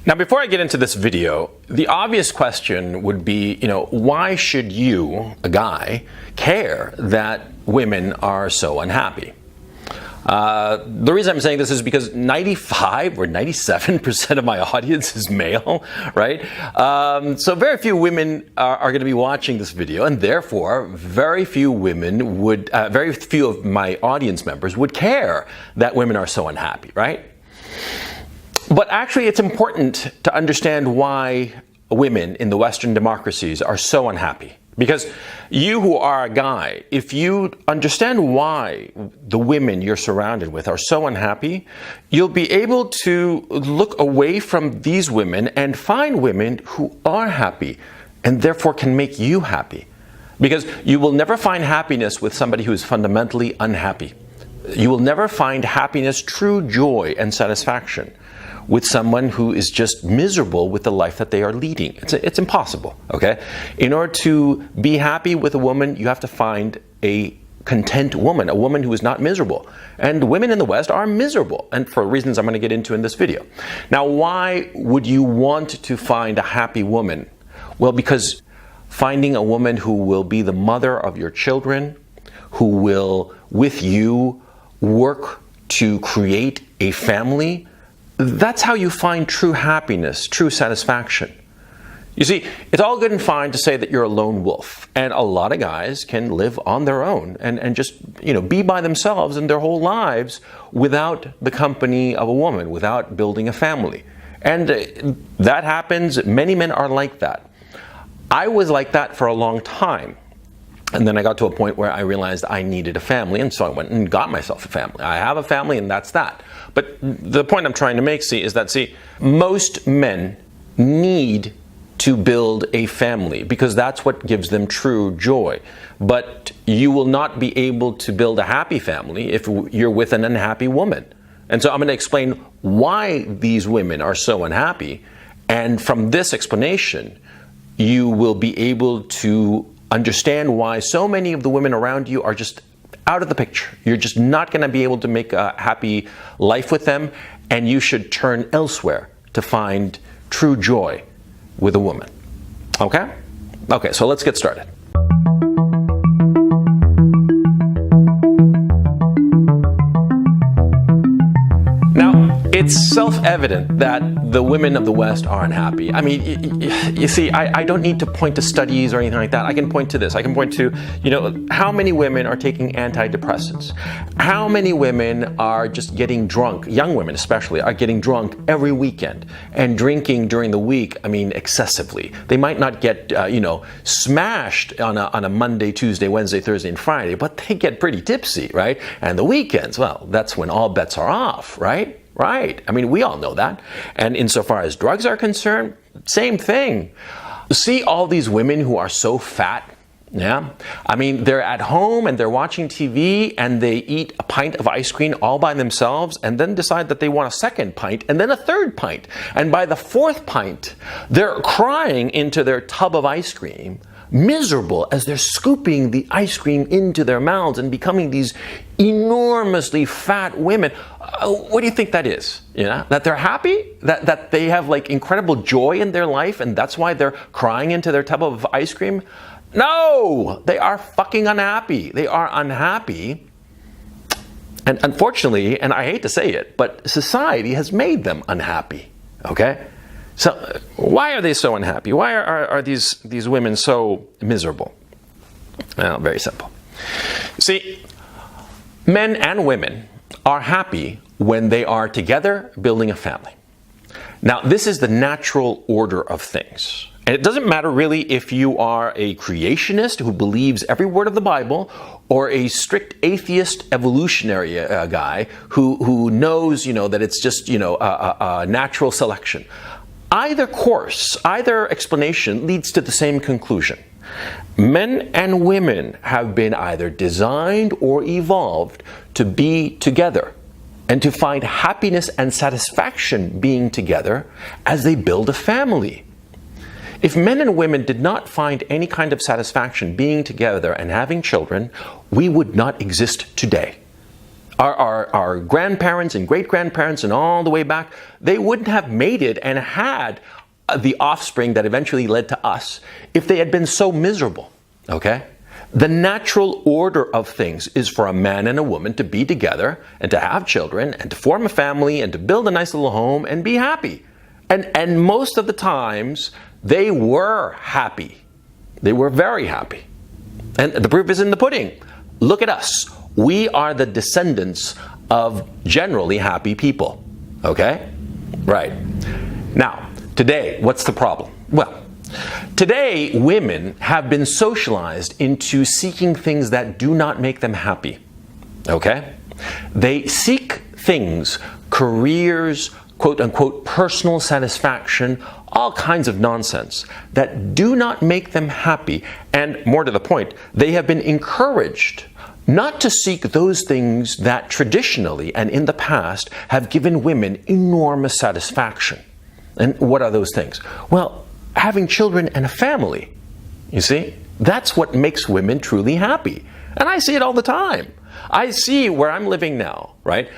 Now, before I get into this video, the obvious question would be, why should you, a guy, care that women are so unhappy? The reason I'm saying this is because 95 or 97% of my audience is male, right? So very few women are going to be watching this video, and therefore very few women would, very few of my audience members would care that women are so unhappy, right? But actually, it's important to understand why women in the Western democracies are so unhappy. Because you who are a guy, if you understand why the women you're surrounded with are so unhappy, you'll be able to look away from these women and find women who are happy and therefore can make you happy. Because you will never find happiness with somebody who is fundamentally unhappy. You will never find happiness, true joy and satisfaction with someone who is just miserable with the life that they are leading. It's impossible, okay? In order to be happy with a woman, you have to find a content woman, a woman who is not miserable. And women in the West are miserable, and for reasons I'm going to get into in this video. Now, why would you want to find a happy woman? Well, because finding a woman who will be the mother of your children, who will, with you, work to create a family, that's how you find true happiness, true satisfaction. You see, it's all good and fine to say that you're a lone wolf, and a lot of guys can live on their own and just, be by themselves in their whole lives without the company of a woman, without building a family. And that happens. Many men are like that. I was like that for a long time. And then I got to a point where I realized I needed a family, and so I went and got myself a family. I have a family, and that's that. But the point I'm trying to make, is that most men need to build a family because that's what gives them true joy. But you will not be able to build a happy family if you're with an unhappy woman. And so I'm going to explain why these women are so unhappy. And from this explanation, you will be able to understand why so many of the women around you are just out of the picture. You're just not going to be able to make a happy life with them, and you should turn elsewhere to find true joy with a woman. Okay? Okay, so let's get started. Now, it's self-evident that the women of the West are unhappy. I mean, you see, I don't need to point to studies or anything like that. I can point to this. I can point to, how many women are taking antidepressants? How many women are just getting drunk, young women especially, are getting drunk every weekend and drinking during the week, excessively. They might not get, smashed on a Monday, Tuesday, Wednesday, Thursday, and Friday, but they get pretty tipsy, right? And the weekends, well, that's when all bets are off, right? Right. I mean, we all know that. And insofar as drugs are concerned, same thing. See all these women who are so fat. Yeah. I mean, they're at home and they're watching TV and they eat a pint of ice cream all by themselves and then decide that they want a second pint and then a third pint. And by the fourth pint, they're crying into their tub of ice cream, miserable as they're scooping the ice cream into their mouths and becoming these enormously fat women. What do you think that is? That they're happy? That they have incredible joy in their life and that's why they're crying into their tub of ice cream? No! They are fucking unhappy. They are unhappy. And unfortunately, and I hate to say it, but society has made them unhappy. Okay? So why are they so unhappy? Why are these women so miserable? Well, very simple. See, men and women are happy when they are together building a family. Now, this is the natural order of things. And it doesn't matter really if you are a creationist who believes every word of the Bible or a strict atheist evolutionary guy who knows, that it's just, a natural selection. Either course, either explanation leads to the same conclusion. Men and women have been either designed or evolved to be together and to find happiness and satisfaction being together as they build a family. If men and women did not find any kind of satisfaction being together and having children, we would not exist today. Our grandparents and great-grandparents and all the way back, they wouldn't have made it and had the offspring that eventually led to us if they had been so miserable, okay? The natural order of things is for a man and a woman to be together and to have children and to form a family and to build a nice little home and be happy. And most of the times, they were happy. They were very happy. And the proof is in the pudding. Look at us. We are the descendants of generally happy people. Okay? Right. Now, today, what's the problem? Well, today, women have been socialized into seeking things that do not make them happy. Okay? They seek things, careers, quote-unquote personal satisfaction, all kinds of nonsense that do not make them happy. And more to the point, they have been encouraged not to seek those things that traditionally and in the past have given women enormous satisfaction. And what are those things? Well, having children and a family. You see? That's what makes women truly happy. And I see it all the time. I see where I'm living now, right?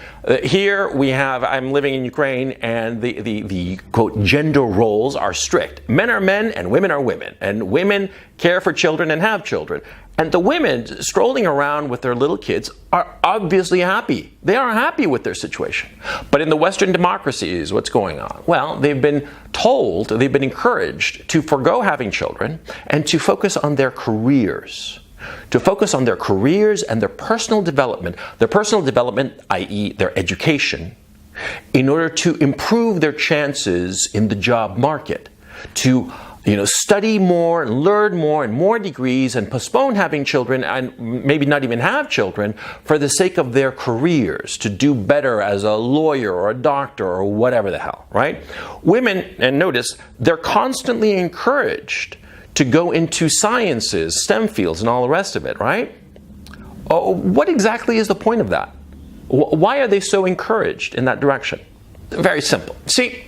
Here we have, I'm living in Ukraine, and the quote, gender roles are strict. Men are men and women are women. And women care for children and have children. And the women strolling around with their little kids are obviously happy. They are happy with their situation. But in the Western democracies, what's going on? Well, they've been told, they've been encouraged to forgo having children and to focus on their careers. To focus on their careers and their personal development, i.e. their education, in order to improve their chances in the job market, to study more and learn more and more degrees and postpone having children and maybe not even have children for the sake of their careers, to do better as a lawyer or a doctor or whatever the hell, right? Women, and notice, they're constantly encouraged to go into sciences, STEM fields, and all the rest of it, right? What exactly is the point of that? Why are they so encouraged in that direction? Very simple. See,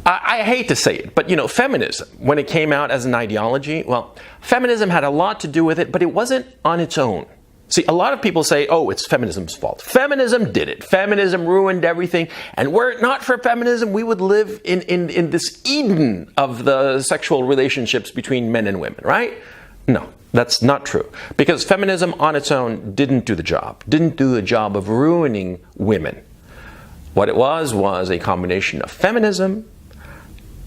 I hate to say it, but feminism, when it came out as an ideology, well, feminism had a lot to do with it, but it wasn't on its own. See, a lot of people say, oh, it's feminism's fault. Feminism did it. Feminism ruined everything. And were it not for feminism, we would live in this Eden of the sexual relationships between men and women, right? No, that's not true. Because feminism on its own didn't do the job of ruining women. What it was a combination of feminism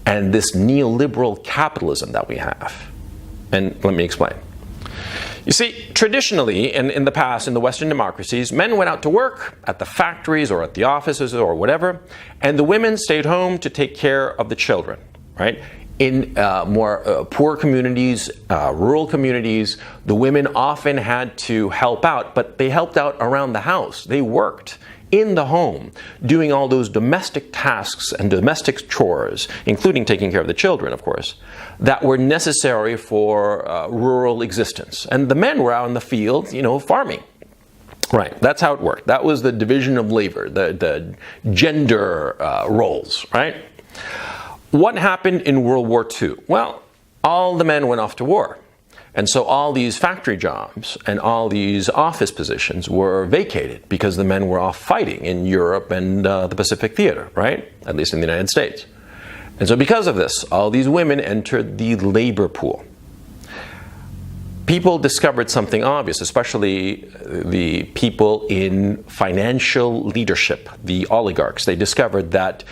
and this neoliberal capitalism that we have. And let me explain. You see, traditionally, in the past, in the Western democracies, men went out to work at the factories or at the offices or whatever, and the women stayed home to take care of the children, right? In more poor communities, rural communities, the women often had to help out, but they helped out around the house. They worked in the home, doing all those domestic tasks and domestic chores, including taking care of the children, of course, that were necessary for rural existence. And the men were out in the field, farming. Right, that's how it worked. That was the division of labor, the gender roles, right? What happened in World War II? Well, all the men went off to war. And so all these factory jobs and all these office positions were vacated because the men were off fighting in Europe and the Pacific Theater, right? At least in the United States. And so because of this, all these women entered the labor pool. People discovered something obvious, especially the people in financial leadership, the oligarchs. They discovered that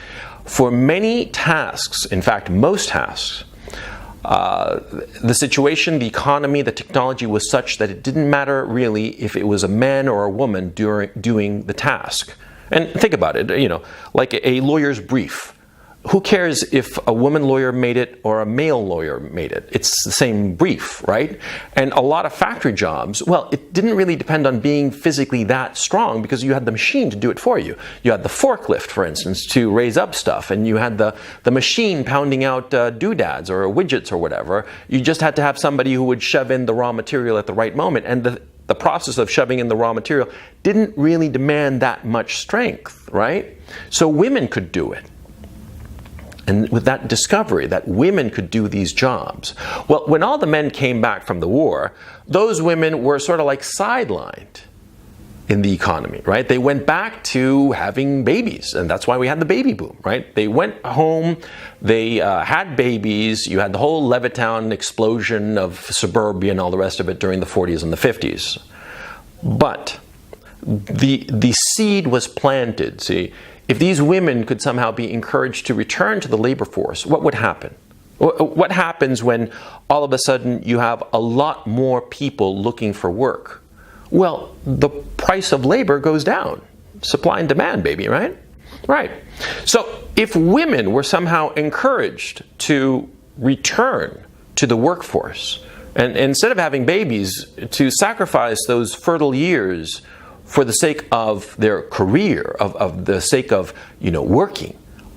for many tasks, in fact, most tasks, the situation, the economy, the technology was such that it didn't matter really if it was a man or a woman doing the task. And think about it, like a lawyer's brief. Who cares if a woman lawyer made it or a male lawyer made it? It's the same brief, right? And a lot of factory jobs, well, it didn't really depend on being physically that strong because you had the machine to do it for you. You had the forklift, for instance, to raise up stuff, and you had the machine pounding out doodads or widgets or whatever. You just had to have somebody who would shove in the raw material at the right moment. And the process of shoving in the raw material didn't really demand that much strength, right? So women could do it. And with that discovery that women could do these jobs, well, when all the men came back from the war, those women were sort of like sidelined. in the economy, right? They went back to having babies, and that's why we had the baby boom, right? They went home, they had babies. You had the whole Levittown explosion of suburbia and all the rest of it during the 40s and the 50s. But the seed was planted. See, if these women could somehow be encouraged to return to the labor force, what would happen? What happens when all of a sudden you have a lot more people looking for work? Well, the price of labor goes down. Supply and demand, baby, right? Right. So if women were somehow encouraged to return to the workforce, and instead of having babies, to sacrifice those fertile years for the sake of their career, of the sake of,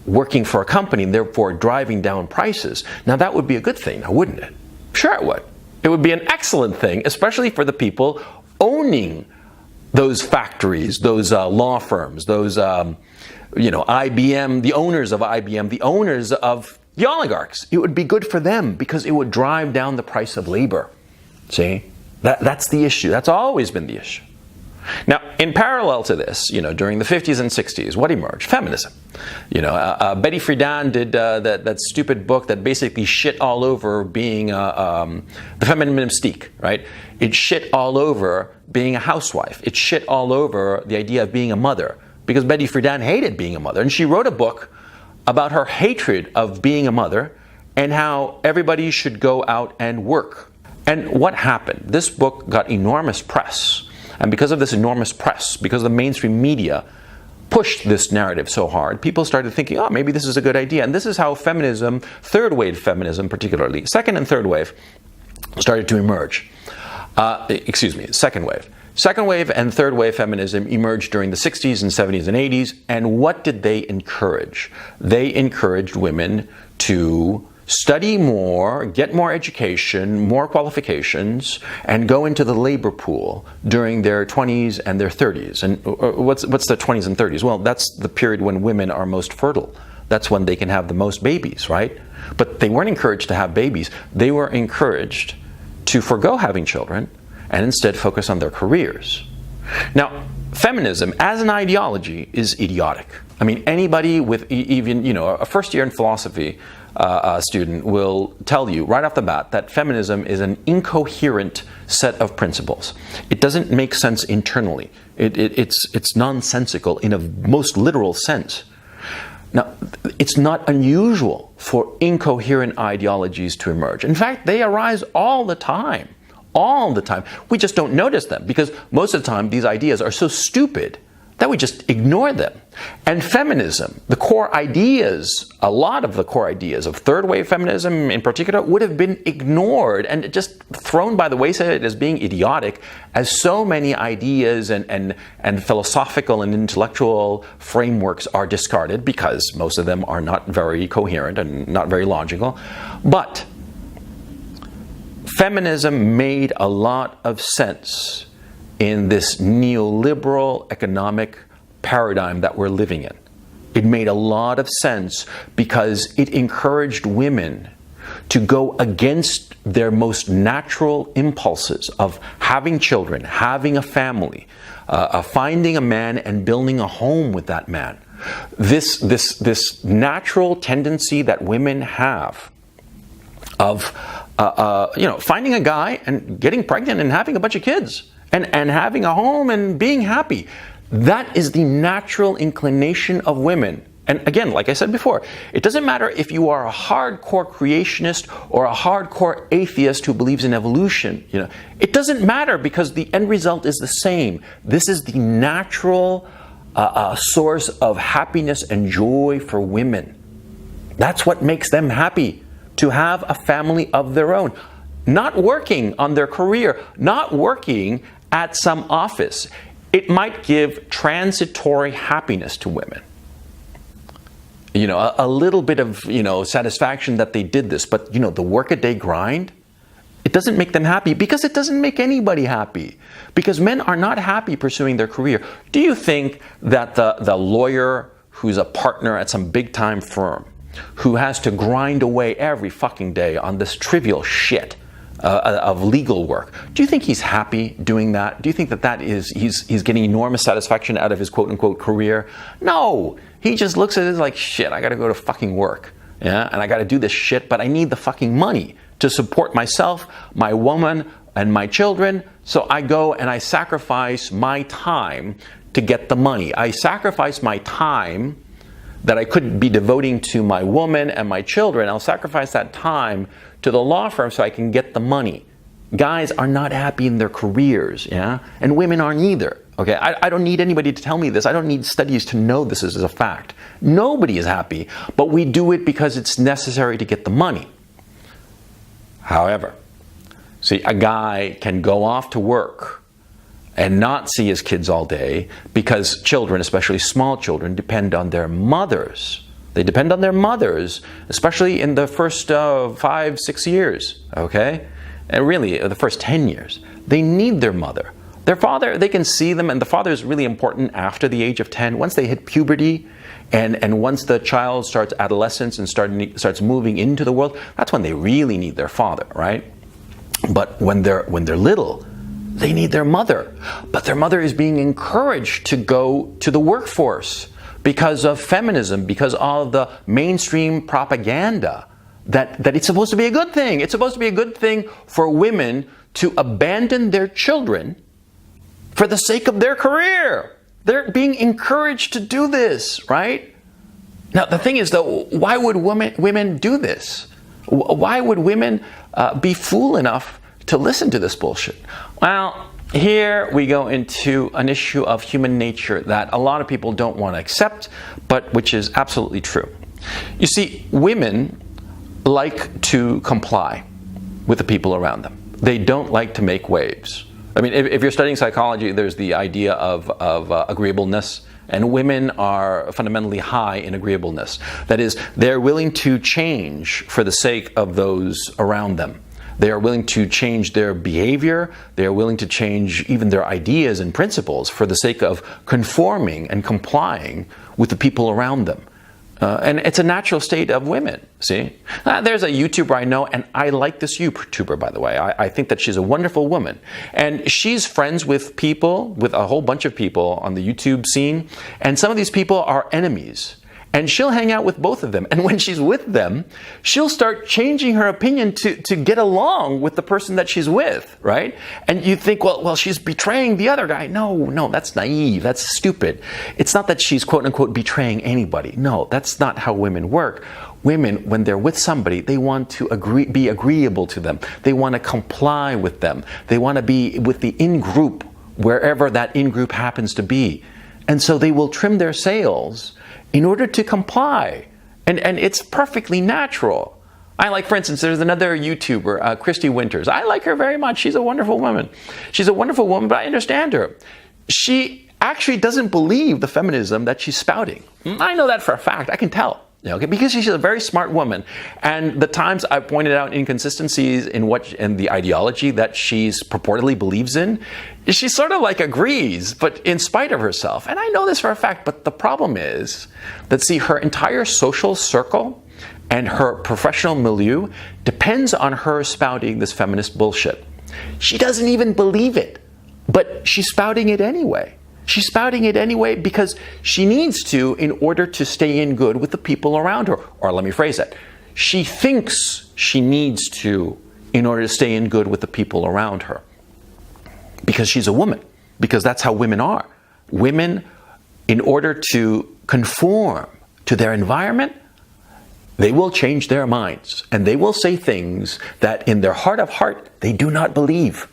working for a company and therefore driving down prices, now that would be a good thing, now wouldn't it? Sure it would. It would be an excellent thing, especially for the people owning those factories, those law firms, those, IBM, the owners of IBM, the owners of the oligarchs. It would be good for them because it would drive down the price of labor. See? That's the issue. That's always been the issue. Now, in parallel to this, during the 50s and 60s, what emerged? Feminism. Betty Friedan did that stupid book that basically shit all over being the feminine mystique, right? It shit all over being a housewife. It shit all over the idea of being a mother, because Betty Friedan hated being a mother. And she wrote a book about her hatred of being a mother and how everybody should go out and work. And what happened? This book got enormous press. And because of this enormous press, because the mainstream media pushed this narrative so hard, people started thinking, oh, maybe this is a good idea. And this is how feminism, third wave feminism particularly, second and third wave, started to emerge. Second wave. Second wave and third wave feminism emerged during the 60s and 70s and 80s. And what did they encourage? They encouraged women to study more, get more education, more qualifications, and go into the labor pool during their 20s and their 30s. And what's the 20s and 30s? Well, that's the period when women are most fertile. That's when they can have the most babies, right? But they weren't encouraged to have babies. They were encouraged to forgo having children and instead focus on their careers. Now, feminism as an ideology is idiotic. I mean, anybody with even, a first year in philosophy student will tell you right off the bat that feminism is an incoherent set of principles. It doesn't make sense internally. It's nonsensical in a most literal sense. Now, it's not unusual for incoherent ideologies to emerge. In fact, they arise all the time. All the time. We just don't notice them because most of the time these ideas are so stupid that we just ignore them. And feminism, the core ideas, a lot of the core ideas of third wave feminism in particular would have been ignored and just thrown by the wayside as being idiotic, as so many ideas and philosophical and intellectual frameworks are discarded because most of them are not very coherent and not very logical. But feminism made a lot of sense in this neoliberal economic paradigm that we're living in. It made a lot of sense because it encouraged women to go against their most natural impulses of having children, having a family, finding a man and building a home with that man. This natural tendency that women have of finding a guy and getting pregnant and having a bunch of kids and having a home and being happy. That is the natural inclination of women. And again, like I said before, it doesn't matter if you are a hardcore creationist or a hardcore atheist who believes in evolution. It doesn't matter because the end result is the same. This is the natural source of happiness and joy for women. That's what makes them happy, to have a family of their own. Not working on their career, not working at some office. It might give transitory happiness to women. A little bit of, satisfaction that they did this, but, the workaday grind, it doesn't make them happy because it doesn't make anybody happy. Because men are not happy pursuing their career. Do you think that the lawyer who's a partner at some big time firm, who has to grind away every fucking day on this trivial shit, of legal work. Do you think he's happy doing that? Do you think that he's getting enormous satisfaction out of his quote-unquote career? No, he just looks at it like, shit, I gotta go to fucking work, yeah, and I gotta do this shit, but I need the fucking money to support myself, my woman, and my children, so I go and I sacrifice my time to get the money. I sacrifice my time that I could be devoting to my woman and my children. I'll sacrifice that time to the law firm so I can get the money. Guys are not happy in their careers, yeah? And women aren't either, okay? I don't need anybody to tell me this. I don't need studies to know this is a fact. Nobody is happy, but we do it because it's necessary to get the money. However, see, a guy can go off to work and not see his kids all day because children, especially small children, depend on their mothers. They depend on their mothers, especially in the first 5, 6 years, okay? And really, the first 10 years. They need their mother. Their father, they can see them, and the father is really important after the age of 10. Once they hit puberty, and once the child starts adolescence and starts moving into the world, that's when they really need their father, right? But when they're little, they need their mother. But their mother is being encouraged to go to the workforce because of feminism, because of the mainstream propaganda that it's supposed to be a good thing. It's supposed to be a good thing for women to abandon their children for the sake of their career. They're being encouraged to do this, right? Now, the thing is, though, why would women do this? Why would women be fool enough to listen to this bullshit? Well, here we go into an issue of human nature that a lot of people don't want to accept, but which is absolutely true. You see, women like to comply with the people around them. They don't like to make waves. I mean, if you're studying psychology, there's the idea of agreeableness, and women are fundamentally high in agreeableness. That is, they're willing to change for the sake of those around them. They are willing to change their behavior. They are willing to change even their ideas and principles for the sake of conforming and complying with the people around them. And it's a natural state of women, see? There's a YouTuber I know, and I like this YouTuber, by the way. I think that she's a wonderful woman. And she's friends with people, with a whole bunch of people on the YouTube scene. And some of these people are enemies. And she'll hang out with both of them. And when she's with them, she'll start changing her opinion to get along with the person that she's with, right? And you think, well, she's betraying the other guy. No, that's naive. That's stupid. It's not that she's quote unquote betraying anybody. No, that's not how women work. Women, when they're with somebody, they want to be agreeable to them. They want to comply with them. They want to be with the in-group, wherever that in-group happens to be. And so they will trim their sails in order to comply. And it's perfectly natural. I like, for instance, there's another YouTuber, Christy Winters. I like her very much. She's a wonderful woman. She's a wonderful woman, but I understand her. She actually doesn't believe the feminism that she's spouting. I know that for a fact. I can tell. Okay, because she's a very smart woman, and the times I pointed out inconsistencies in the ideology that she's purportedly believes in, she sort of like agrees, but in spite of herself. And I know this for a fact, but the problem is that, see, her entire social circle and her professional milieu depends on her spouting this feminist bullshit. She doesn't even believe it, but she's spouting it anyway. She's spouting it anyway because she needs to in order to stay in good with the people around her. Or let me phrase that. She thinks she needs to in order to stay in good with the people around her. Because she's a woman. Because that's how women are. Women, in order to conform to their environment, they will change their minds. And they will say things that in their heart of heart, they do not believe.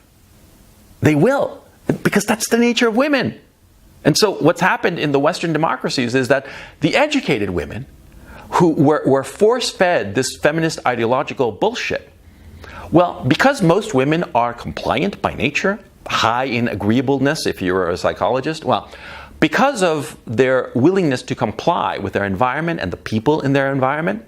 They will. Because that's the nature of women. And so what's happened in the Western democracies is that the educated women who were force-fed this feminist ideological bullshit, well, because most women are compliant by nature, high in agreeableness if you're a psychologist, well, because of their willingness to comply with their environment and the people in their environment,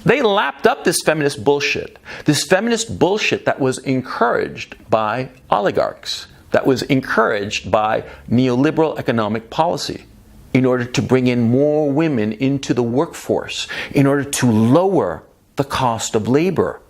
they lapped up this feminist bullshit that was encouraged by oligarchs, that was encouraged by neoliberal economic policy in order to bring in more women into the workforce, in order to lower the cost of labor.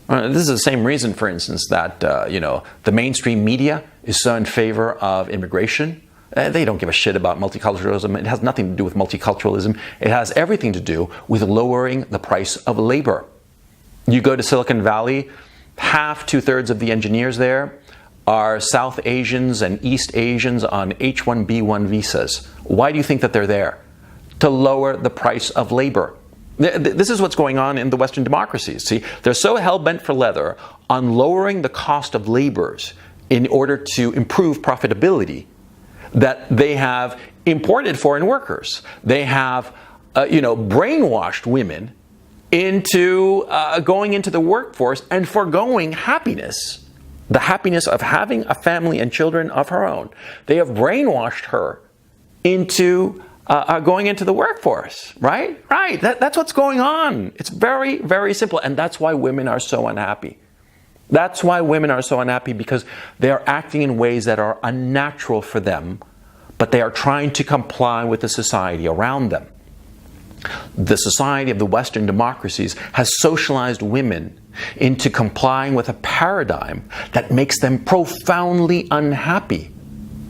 This is the same reason, for instance, that the mainstream media is so in favor of immigration. They don't give a shit about multiculturalism. It has nothing to do with multiculturalism. It has everything to do with lowering the price of labor. You go to Silicon Valley, half, 2/3 of the engineers there are South Asians and East Asians on H-1B1 visas. Why do you think that they're there? To lower the price of labor. This is what's going on in the Western democracies. See, they're so hell-bent for leather on lowering the cost of labors in order to improve profitability that they have imported foreign workers. They have, brainwashed women into going into the workforce and foregoing happiness, the happiness of having a family and children of her own. They have brainwashed her into going into the workforce, right? Right. That's what's going on. It's very, very simple. And that's why women are so unhappy. That's why women are so unhappy, because they are acting in ways that are unnatural for them, but they are trying to comply with the society around them. The society of the Western democracies has socialized women into complying with a paradigm that makes them profoundly unhappy.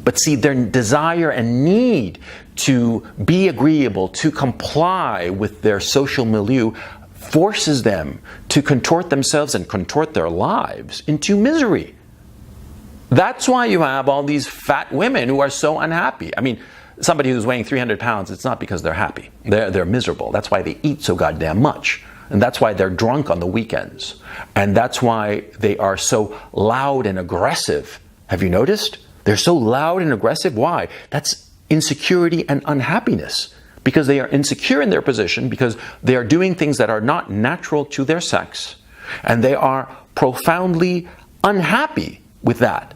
But see, their desire and need to be agreeable, to comply with their social milieu, forces them to contort themselves and contort their lives into misery. That's why you have all these fat women who are so unhappy. I mean, somebody who's weighing 300 pounds, it's not because they're happy. They're miserable. That's why they eat so goddamn much. And that's why they're drunk on the weekends. And that's why they are so loud and aggressive. Have you noticed? They're so loud and aggressive. Why? That's insecurity and unhappiness. Because they are insecure in their position, because they are doing things that are not natural to their sex. And they are profoundly unhappy with that.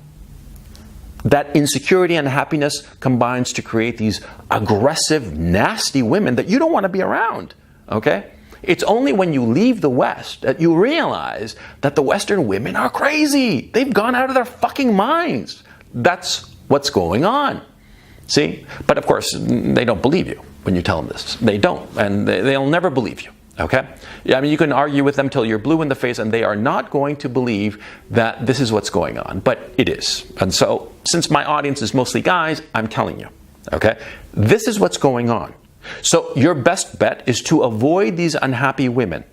That insecurity and unhappiness combines to create these aggressive, nasty women that you don't want to be around. Okay? It's only when you leave the West that you realize that the Western women are crazy. They've gone out of their fucking minds. That's what's going on. See? But of course, they don't believe you when you tell them this. They don't. And they'll never believe you. Okay? I mean, you can argue with them till you're blue in the face, and they are not going to believe that this is what's going on. But it is. And so, since my audience is mostly guys, I'm telling you. Okay? This is what's going on. So, your best bet is to avoid these unhappy women.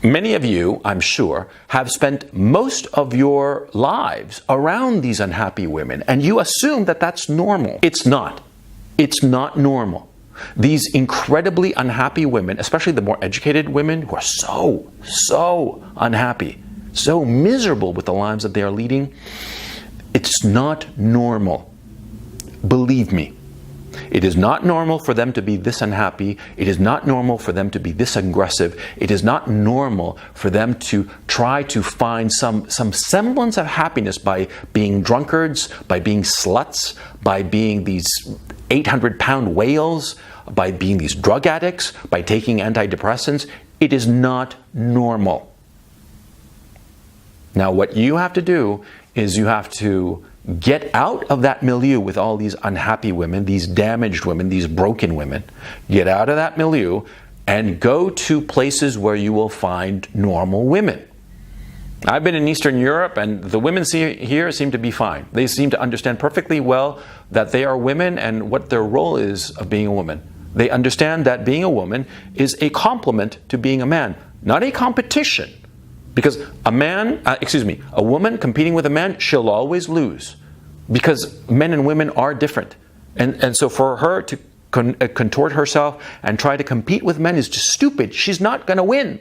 Many of you, I'm sure, have spent most of your lives around these unhappy women, and you assume that that's normal. It's not. It's not normal. These incredibly unhappy women, especially the more educated women who are so unhappy, so miserable with the lives that they are leading, it's not normal. Believe me. It is not normal for them to be this unhappy. It is not normal for them to be this aggressive. It is not normal for them to try to find some semblance of happiness by being drunkards, by being sluts, by being these 800-pound whales, by being these drug addicts, by taking antidepressants. It is not normal. Now, what you have to do is you have to get out of that milieu with all these unhappy women, these damaged women, these broken women. Get out of that milieu and go to places where you will find normal women. I've been in Eastern Europe, and the women here seem to be fine. They seem to understand perfectly well that they are women and what their role is of being a woman. They understand that being a woman is a complement to being a man, not a competition. Because a woman competing with a man, she'll always lose. Because men and women are different. And so for her to contort herself and try to compete with men is just stupid. She's not going to win.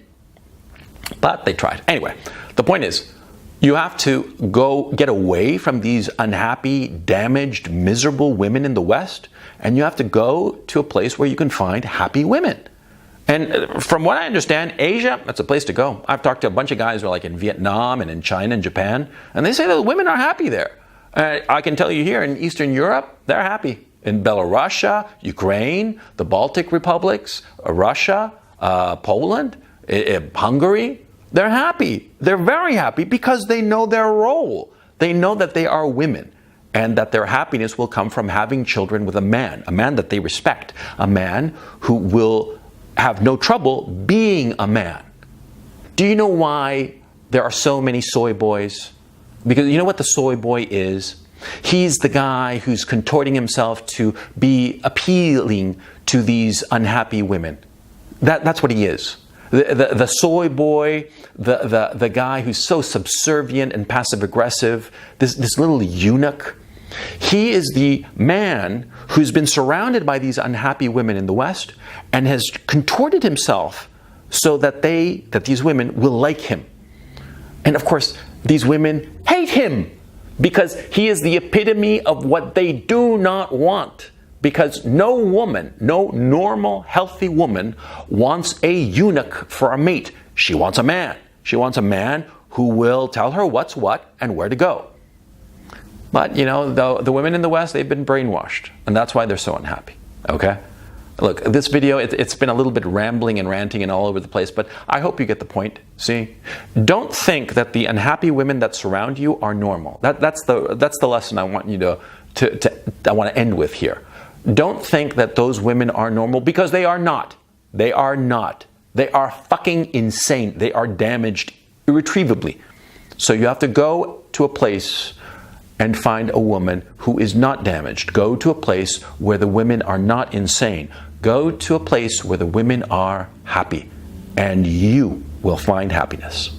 But they tried. Anyway, the point is, you have to go get away from these unhappy, damaged, miserable women in the West, and you have to go to a place where you can find happy women. And from what I understand, Asia, that's a place to go. I've talked to a bunch of guys who are like in Vietnam and in China and Japan, and they say that the women are happy there. I can tell you here in Eastern Europe, they're happy. In Belarus, Ukraine, the Baltic republics, Russia, Poland, Hungary, they're happy. They're very happy because they know their role. They know that they are women, and that their happiness will come from having children with a man that they respect, a man who will have no trouble being a man. Do you know why there are so many soy boys? Because you know what the soy boy is? He's the guy who's contorting himself to be appealing to these unhappy women. That's what he is. The soy boy, the guy who's so subservient and passive-aggressive, this little eunuch. He is the man who's been surrounded by these unhappy women in the West and has contorted himself so that these women will like him. And of course, these women hate him because he is the epitome of what they do not want. Because no woman, no normal, healthy woman wants a eunuch for a mate. She wants a man. She wants a man who will tell her what's what and where to go. But, you know, the women in the West, they've been brainwashed. And that's why they're so unhappy. Okay? Look, this video, it's been a little bit rambling and ranting and all over the place, but I hope you get the point. See? Don't think that the unhappy women that surround you are normal. That's the lesson I want you I want to end with here. Don't think that those women are normal, because they are not. They are not. They are fucking insane. They are damaged irretrievably. So you have to go to a place and find a woman who is not damaged. Go to a place where the women are not insane. Go to a place where the women are happy, and you will find happiness.